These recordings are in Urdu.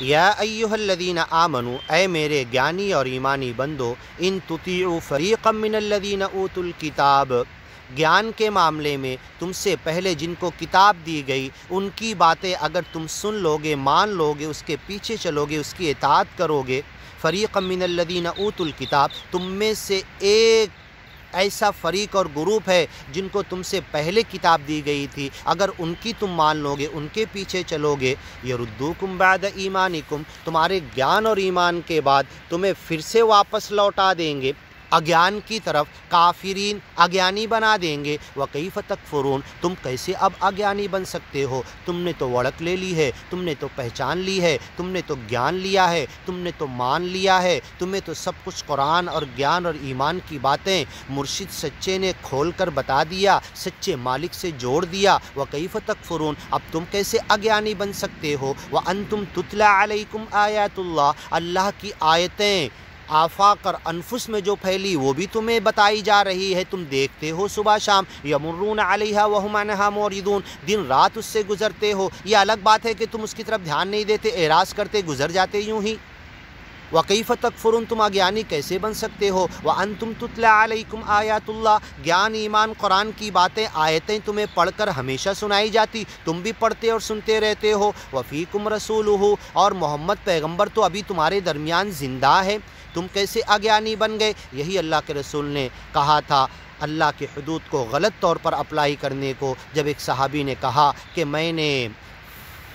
یا ایھا الذین آمنو، اے میرے گیانی اور ایمانی بندو، ان تطیعوا فریقا من الذین اوتوا الکتاب، گیان کے معاملے میں تم سے پہلے جن کو کتاب دی گئی ان کی باتیں اگر تم سن لوگے، مان لوگے، اس کے پیچھے چلو گے، اس کی اطاعت کرو گے، فریقا من الذین اوتوا الکتاب، تم میں سے ایک ایسا فریق اور گروپ ہے جن کو تم سے پہلے کتاب دی گئی تھی، اگر ان کی تم مان لوگے، ان کے پیچھے چلو گے، یردوکم بعد ایمانکم، تمہارے گیان اور ایمان کے بعد تمہیں پھر سے واپس لوٹا دیں گے اگیان کی طرف، کافرین، اگیانی بنا دیں گے۔ وَكَيْفَ تَكْفُرُونَ، تم کیسے اب اگیانی بن سکتے ہو؟ تم نے تو وڑک لے لی ہے، تم نے تو پہچان لی ہے، تم نے تو گیان لیا ہے، تم نے تو مان لیا ہے، تمہیں تو سب کچھ قرآن اور گیان اور ایمان کی باتیں مرشد سچے نے کھول کر بتا دیا، سچے مالک سے جوڑ دیا۔ وَكَيْفَ تَكْفُرُونَ، اب تم کیسے اگیانی بن سکتے ہو؟ وَأَنْتُمْ تُتْلَى عَلَيْكُمْ آیاتُ اللَّهِ، اللہ کی آیتیں آفاق اور انفس میں جو پھیلی وہ بھی تمہیں بتائی جا رہی ہے، تم دیکھتے ہو صبح شام، یمرون علیہا وہم عنہا معرضون، دن رات اس سے گزرتے ہو، یہ الگ بات ہے کہ تم اس کی طرف دھیان نہیں دیتے، اعراض کرتے گزر جاتے یوں ہی۔ وَكَيْفَ تَكْفُرُونَ، تم اگیانی کیسے بن سکتے ہو؟ وَأَنْتُمْ تُتْلَى عَلَيْكُمْ آیاتُ اللَّهِ، گیان ایمان قرآن کی باتیں آیتیں تمہیں پڑھ کر ہمیشہ سنائی جاتی، تم بھی پڑھتے اور سنتے رہتے ہو۔ وَفِيكُمْ رَسُولُهُ، اور محمد پیغمبر تو ابھی تمہارے درمیان زندہ ہے، تم کیسے اگیانی بن گئے؟ یہی اللہ کے رسول نے کہا تھا اللہ کے حدود کو غلط طور پر اپلائی کرنے کو، جب ایک صحابی نے کہا کہ میں نے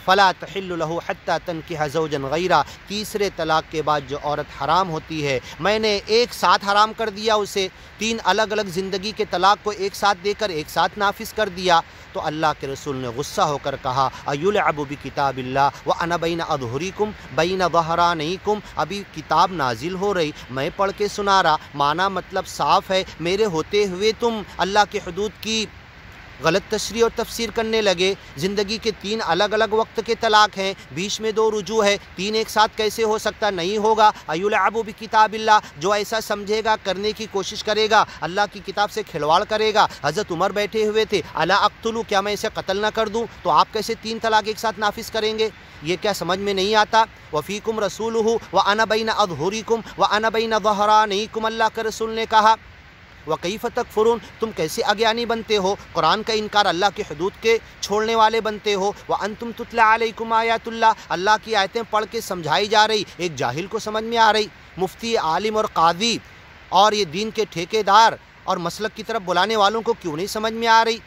فلا تحل له حتى تنكح زوجا غیرہ، تیسرے طلاق کے بعد جو عورت حرام ہوتی ہے میں نے ایک ساتھ حرام کر دیا اسے، تین الگ الگ زندگی کے طلاق کو ایک ساتھ دے کر ایک ساتھ نافذ کر دیا، تو اللہ کے رسول نے غصہ ہو کر کہا ایلعب بکتاب اللہ وانا بین اظہرکم بین ظہرانیکم، ابھی کتاب نازل ہو رہی، میں پڑھ کے سنا رہا، معنی مطلب صاف ہے، میرے ہوتے ہوئے تم اللہ کے حدود کی غلط تشریح اور تفسیر کرنے لگے، زندگی کے تین الگ الگ وقت کے طلاق ہیں، بیچ میں دو رجوع ہے، تین ایک ساتھ کیسے ہو سکتا؟ نہیں ہوگا۔ ایلعب بکتاب اللہ، جو ایسا سمجھے گا، کرنے کی کوشش کرے گا، اللہ کی کتاب سے کھلواڑ کرے گا۔ حضرت عمر بیٹھے ہوئے تھے، الا اقتلوا، کیا میں اسے قتل نہ کر دوں؟ تو آپ کیسے تین طلاق ایک ساتھ نافذ کریں گے؟ یہ کیا سمجھ میں نہیں آتا؟ وفیکم رسولہ وانا بین اظہرکم وانا بین ظہرانیکم، اللہ کے رسول نے کہا وَكَيْفَ تَكْفُرُونَ، تم کیسے اگیانی بنتے ہو، قرآن کا انکار، اللہ کے حدود کے چھوڑنے والے بنتے ہو۔ وَأَنْتُمْ تُتْلَى عَلَيْكُمْ آیاتُ اللَّهِ، اللہ کی آیتیں پڑھ کے سمجھائی جا رہی، ایک جاہل کو سمجھ میں آ رہی، مفتی، عالم اور قاضی اور یہ دین کے ٹھیکیدار اور مسلک کی طرف بلانے والوں کو کیوں نہیں سمجھ میں آ رہی؟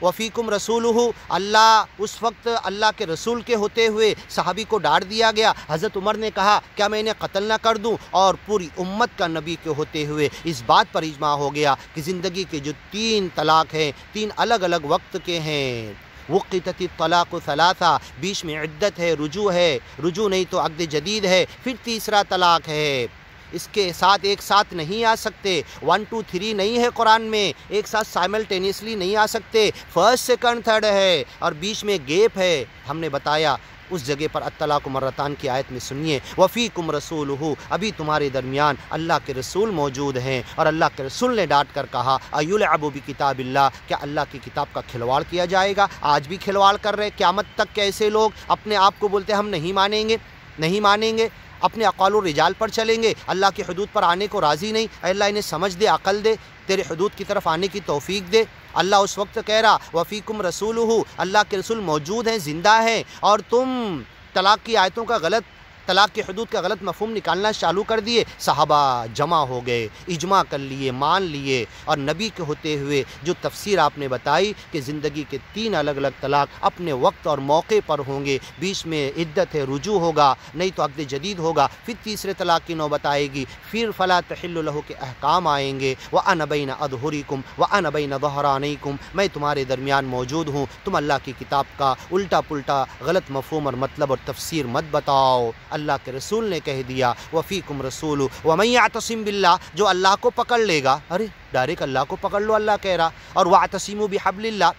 وفیکم رسولہ، اللہ اس وقت اللہ کے رسول کے ہوتے ہوئے صحابی کو ڈانٹ دیا گیا، حضرت عمر نے کہا کیا میں انہیں قتل نہ کر دوں؟ اور پوری امت کا نبی کے ہوتے ہوئے اس بات پر اجماع ہو گیا کہ زندگی کے جو تین طلاق ہیں، تین الگ الگ وقت کے ہیں، وقتت الطلاق ثلاثہ، بیچ میں عدت ہے، رجوع ہے، رجوع نہیں تو عقد جدید ہے، پھر تیسرا طلاق ہے، اس کے ساتھ ایک ساتھ نہیں آ سکتے، 1 2 3 نہیں ہے قرآن میں، ایک ساتھ سائملٹینیسلی نہیں آ سکتے، فرسٹ سیکنڈ تھرڈ ہے، اور بیچ میں گیپ ہے۔ ہم نے بتایا اس جگہ پر الطلاق مرتان کی آیت میں سنیے، وفیکم رسولہ، ابھی تمہارے درمیان اللہ کے رسول موجود ہیں، اور اللہ کے رسول نے ڈانٹ کر کہا ایلعب بکتاب اللہ، کیا اللہ کی کتاب کا کھلواڑ کیا جائے گا؟ آج بھی کھلواڑ کر رہے، قیامت تک کے ایسے لوگ اپنے آپ کو بولتے ہم نہیں مانیں گے، نہیں مانیں گے، اپنے اقوال و رجال پر چلیں گے، اللہ کی حدود پر آنے کو راضی نہیں۔ اے اللہ انہیں سمجھ دے، عقل دے، تیرے حدود کی طرف آنے کی توفیق دے۔ اللہ اس وقت کہہ رہا وفیکم رسولہ، اللہ کے رسول موجود ہیں، زندہ ہیں، اور تم طلاق کی آیتوں کا غلط، طلاق کی حدود کا غلط مفہوم نکالنا چالو کر دیے۔ صحابہ جمع ہو گئے، اجماع کر لیے، مان لیے، اور نبی کے ہوتے ہوئے جو تفسیر آپ نے بتائی کہ زندگی کے تین الگ الگ طلاق اپنے وقت اور موقع پر ہوں گے، بیچ میں عدت ہے، رجوع ہوگا، نہیں تو عقد جدید ہوگا، پھر تیسرے طلاق کی نوبت آئے گی، پھر فلا تحل لہ کے احکام آئیں گے، وَأَنَا بَيْنَ أَظْهُرِكُمْ وَأَنَا بَيْنَ ظَهْرَانِيكُمْ، میں تمہارے درمیان موجود ہوں، تم اللہ کی کتاب کا الٹا پلٹا غلط مفہوم اور مطلب اور تفسیر مت بتاؤ۔ اللہ کے رسول نے کہہ دیا وفیکم رسول ومن یعتصم باللہ، جو اللہ کو پکڑ لے گا، ارے ڈائریکٹ اللہ کو پکڑ لو، اللہ کہہ رہا، اور واعتصموا بحبل اللہ،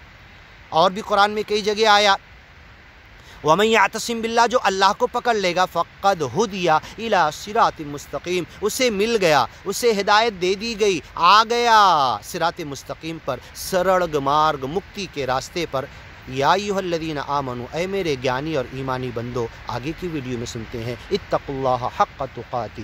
اور بھی قرآن میں کئی جگہ آیا ومن یعتصم باللہ، جو اللہ کو پکڑ لے گا، فقد ہدی الی صراط مستقیم، اسے مل گیا، اسے ہدایت دے دی گئی، آ گیا صراط مستقیم پر، سرڑ مارگ مکتی کے راستے پر۔ یا ایھا آمنو اے میرے گیانی اور ایمانی بندو، آگے کی ویڈیو میں سنتے ہیں اتقوا اللہ حق تقاتہ۔